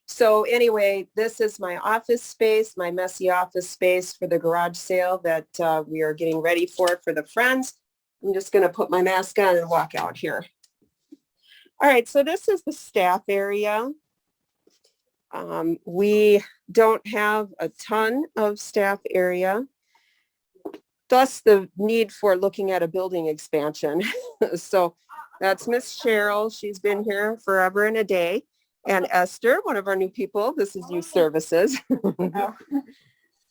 So anyway, this is my office space, my messy office space for the garage sale that we are getting ready for the friends. I'm just going to put my mask on and walk out here. All right, so this is the staff area. We don't have a ton of staff area, thus the need for looking at a building expansion. So that's Miss Cheryl. She's been here forever and a day. And Esther, one of our new people. This is youth services.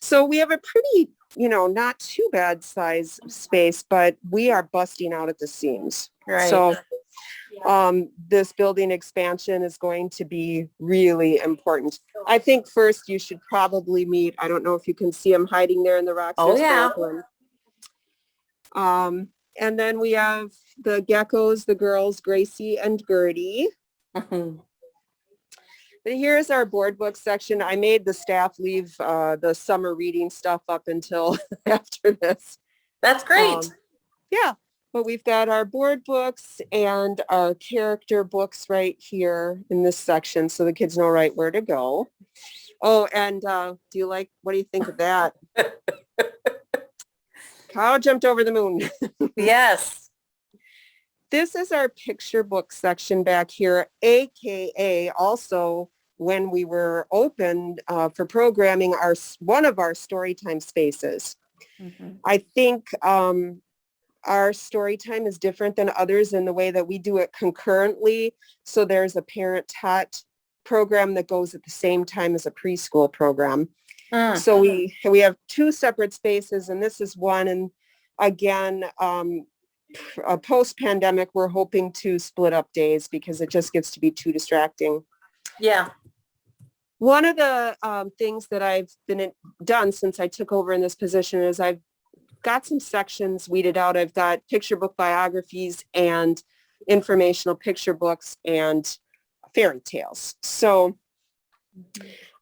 So we have a pretty, not too bad size space, but we are busting out at the seams. Right. So this building expansion is going to be really important. I think first you should probably meet, I don't know if you can see them hiding there in the rocks. Oh, yeah. And then we have the geckos, the girls, Gracie and Gertie. Mm-hmm. But here's our board book section. I made the staff leave the summer reading stuff up until after this. That's great. Yeah, but we've got our board books and our character books right here in this section, so the kids know right where to go. Oh, and what do you think of that? Cow jumped over the moon. Yes. This is our picture book section back here, AKA also when we were open for programming, one of our story time spaces. Mm-hmm. I think our story time is different than others in the way that we do it concurrently. So there's a parent-taught program that goes at the same time as a preschool program. So we have two separate spaces, and this is one. And again, post-pandemic, we're hoping to split up days because it just gets to be too distracting. Yeah. One of the things that I've done since I took over in this position is I've got some sections weeded out. I've got picture book biographies and informational picture books and fairy tales. So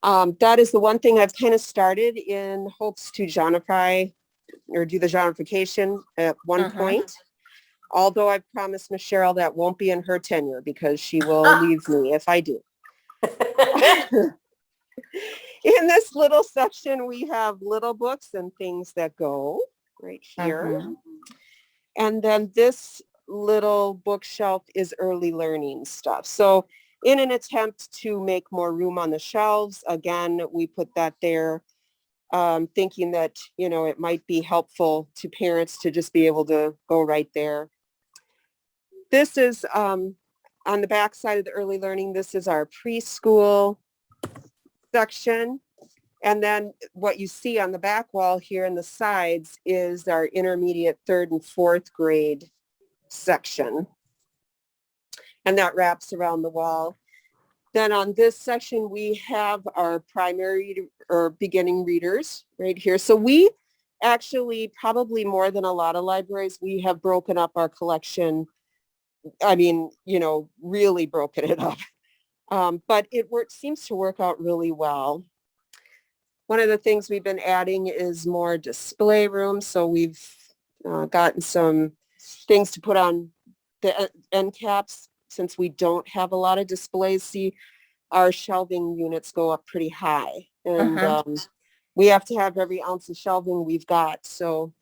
that is the one thing I've kind of started in hopes to genreify or do the genreification at one point. Although I've promised Miss Cheryl that won't be in her tenure because she will leave me if I do. In this little section, we have little books and things that go right here. And then this little bookshelf is early learning stuff. So in an attempt to make more room on the shelves, again, we put that there, thinking that, it might be helpful to parents to just be able to go right there. This is on the back side of the early learning. This is our preschool section. And then what you see on the back wall here in the sides is our intermediate 3rd and 4th grade section. And that wraps around the wall. Then on this section, we have our primary or beginning readers right here. So we actually, probably more than a lot of libraries, we have broken up our collection. I mean, really broken it up. But it seems to work out really well. One of the things we've been adding is more display rooms. So we've gotten some things to put on the end caps since we don't have a lot of displays. See, our shelving units go up pretty high. And we have to have every ounce of shelving we've got. So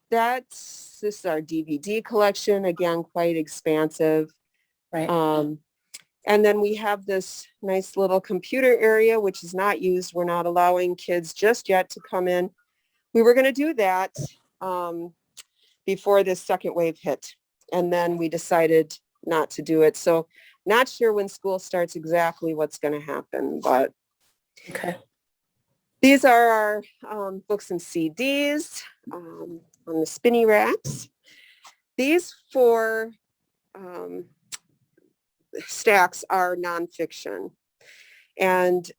this is our DVD collection. Again, quite expansive. Right. And then we have this nice little computer area, which is not used. We're not allowing kids just yet to come in. We were going to do that before this second wave hit. And then we decided not to do it. So not sure when school starts exactly what's going to happen, but okay. These are our books and CDs on the spinny racks. These 4 stacks are nonfiction. And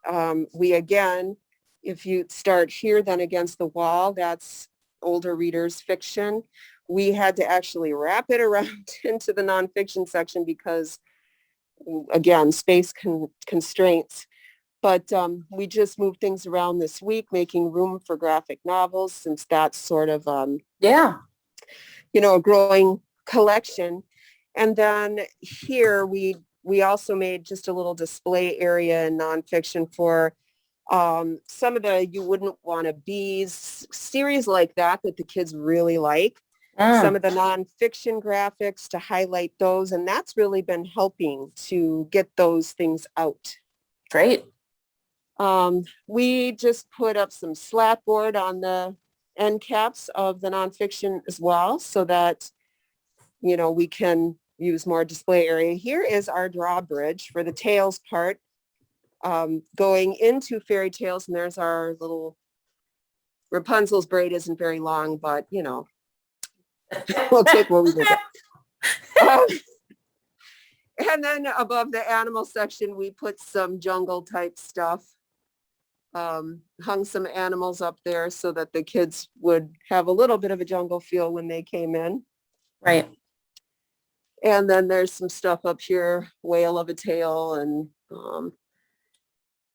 we, again, if you start here, then against the wall, that's older readers' fiction. We had to actually wrap it around into the nonfiction section because, again, space constraints. But we just moved things around this week, making room for graphic novels, since that's sort of, a growing collection. And then here we we also made just a little display area in nonfiction for some of the You Wouldn't Want to Be's series like that the kids really like. Some of the nonfiction graphics to highlight those. And that's really been helping to get those things out. Great. We just put up some slat board on the end caps of the nonfiction as well, so that, you know, we can use more display area. Here is our drawbridge for the tales part, going into fairy tales. And there's our little Rapunzel's braid isn't very long, but you know, we'll take what we can get. And then above the animal section, we put some jungle type stuff. Hung some animals up there so that the kids would have a little bit of a jungle feel when they came in. Right. And then there's some stuff up here, whale of a tale. And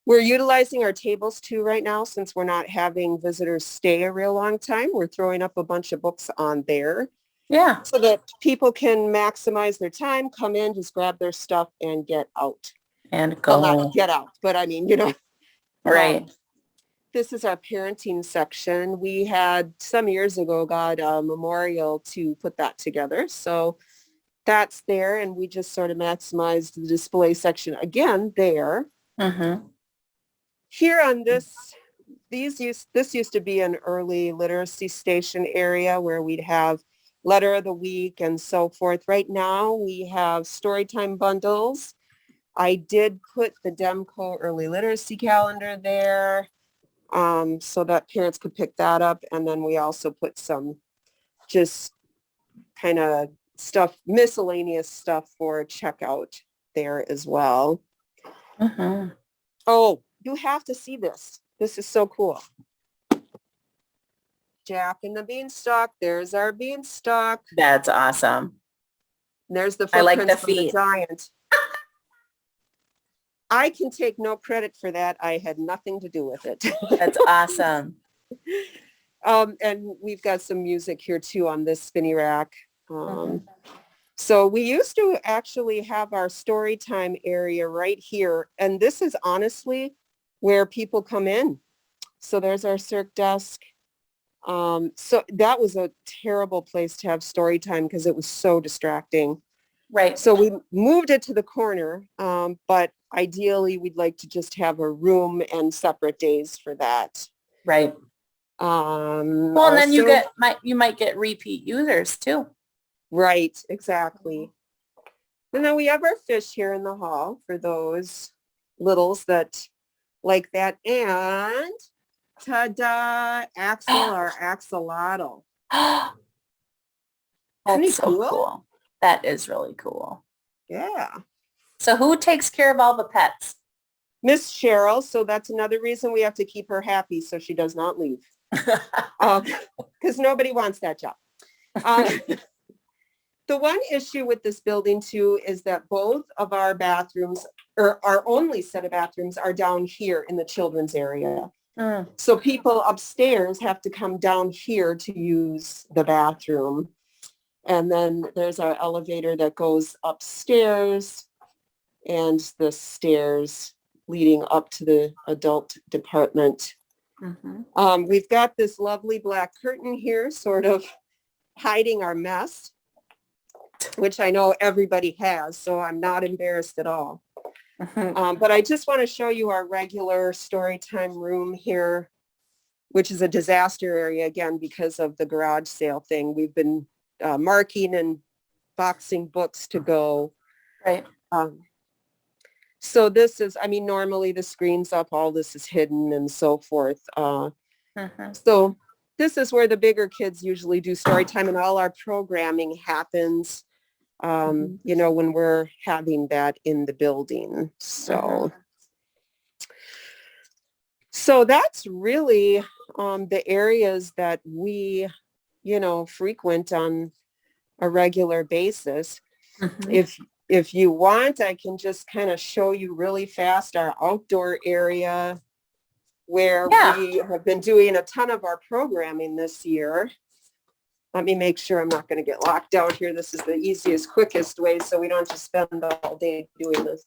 we're utilizing our tables too right now, since we're not having visitors stay a real long time. We're throwing up a bunch of books on there. Yeah. So that people can maximize their time, come in, just grab their stuff and get out. And go. Well, not get out, but I mean, you know. Right. This is our parenting section. We had some years ago got a memorial to put that together. So that's there. And we just sort of maximized the display section again there. Mm-hmm. Here on this used to be an early literacy station area where we'd have letter of the week and so forth. Right now we have storytime bundles. I did put the Demco early literacy calendar there, so that parents could pick that up. And then we also put some just kind of stuff, miscellaneous stuff for checkout there as well. Mm-hmm. Oh, you have to see this. This is so cool. Jack and the Beanstalk. There's our beanstalk. That's awesome. And there's the I like footprints the of the feet. giant. I can take no credit for that. I had nothing to do with it. That's awesome. And we've got some music here too on this spinny rack. So we used to actually have our story time area right here. And this is honestly where people come in. So there's our Cirque Desk. So that was a terrible place to have story time because it was so distracting. Right. So we moved it to the corner, but ideally we'd like to just have a room and separate days for that. Right. Well, and then you might get repeat users too. Right, exactly. And then we have our fish here in the hall for those littles that like that. And ta-da, Axel, our axolotl. That's so cool. That is really cool. Yeah. So who takes care of all the pets? Miss Cheryl. So that's another reason we have to keep her happy so she does not leave. Because nobody wants that job. The one issue with this building too is that both of our bathrooms, or our only set of bathrooms, are down here in the children's area. So people upstairs have to come down here to use the bathroom. And then there's our elevator that goes upstairs and the stairs leading up to the adult department. We've got this lovely black curtain here sort of hiding our mess, which I know everybody has, so I'm not embarrassed at all. But I just want to show you our regular story time room here, which is a disaster area again because of the garage sale thing. We've been marking and boxing books to go. Right. So this is, I mean, normally the screen's up, all this is hidden and so forth. So this is where the bigger kids usually do story time, and all our programming happens, you know, when we're having that in the building. So, so that's really the areas that we, you know, frequent on a regular basis. If you want, I can just kind of show you really fast our outdoor area where we have been doing a ton of our programming this year. Let me make sure I'm not going to get locked out here. This is the easiest, quickest way, so we don't just spend all day doing this.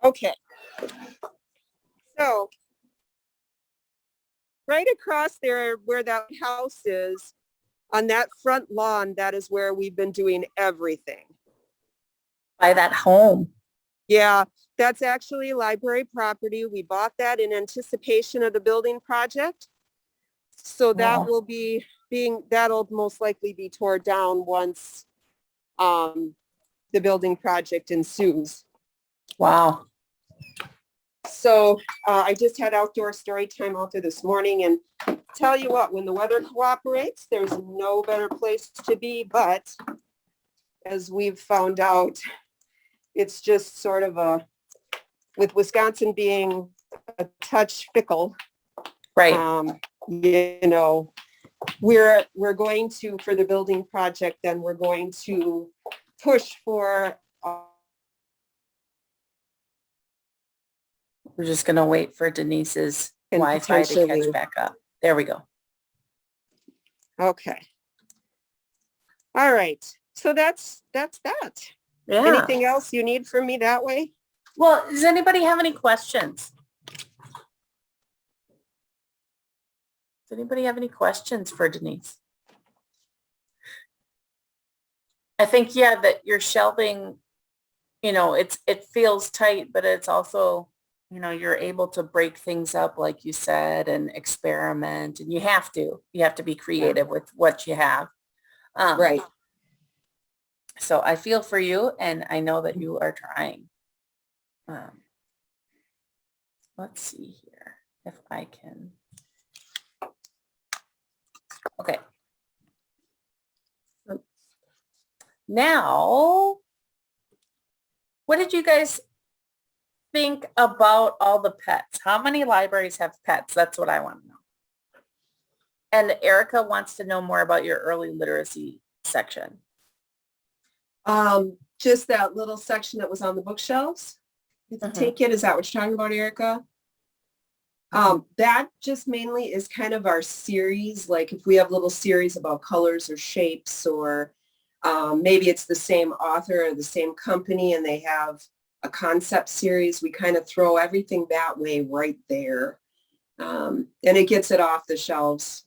Okay. So right across there where that house is, on that front lawn, that is where we've been doing everything. By that home. Yeah, that's actually library property. We bought that in anticipation of the building project. So that will be that'll most likely be torn down once the building project ensues. Wow. So I just had outdoor story time out there this morning, and tell you what, when the weather cooperates, there's no better place to be, but as we've found out, it's just sort of with Wisconsin being a touch fickle, right? You know, we're going to, for the building project, then we're going to push for we're just going to wait for Denise's Wi-Fi to catch back up. There we go. Okay. All right. So that's that. Yeah. Anything else you need from me that way? Well, does anybody have any questions? Does anybody have any questions for Denise? I think, yeah, that your shelving, you know, it feels tight, but it's also, you know, you're able to break things up, like you said, and experiment, and you have to be creative with what you have. Right. So I feel for you, and I know that you are trying. Let's see here if I can. Okay. Now, what did you guys think about all the pets? How many libraries have pets? That's what I want to know. And Erica wants to know more about your early literacy section. Just that little section that was on the bookshelves. Take it. Is that what you're talking about, Erica? That just mainly is kind of our series. Like if we have little series about colors or shapes, or maybe it's the same author or the same company and they have a concept series, we kind of throw everything that way right there. And it gets it off the shelves.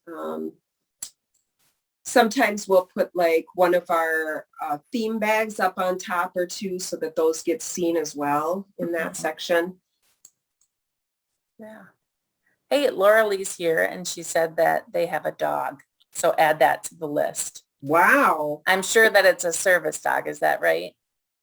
Sometimes we'll put like one of our theme bags up on top or two so that those get seen as well in that section. Yeah. Hey, Laura Lee's here, and she said that they have a dog. So add that to the list. Wow. I'm sure that it's a service dog. Is that right?